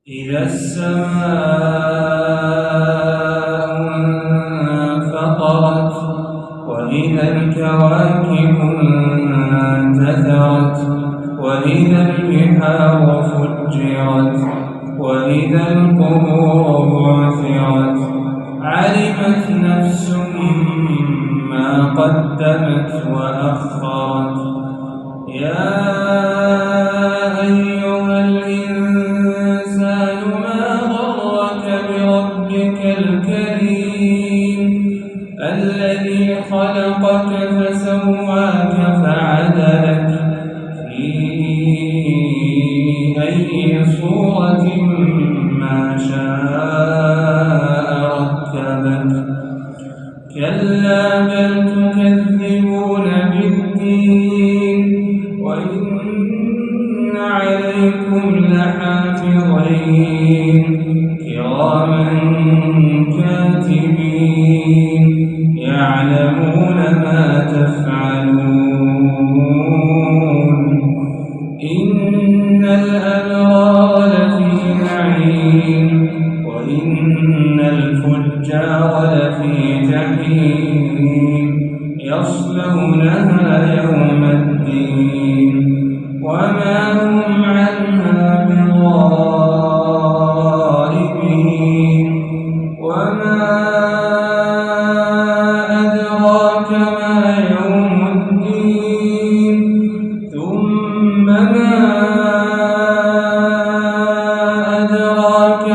إذا السماء انفطرت وإذا الكواكب انتثرت وإذا البحار فجرت وإذا القبور بعثرت علمت نفس ما قدمت وأخرت يا أيها الإنسان ما غرك بربك الكريم الذي خلقك فسواك فعدلك في أي صورة ما شاء ركبك كلا بل تكذبون بالدين وإن عليكم لحافظين كراما كاتبين يعلمون ما تفعلون إن الأبرار لفي نعيم وإن الفجار لفي جحيم يصلونها يوم الدين وما هم عنها بغائبين وما أدراك ما يوم الدين ثم ما أدراك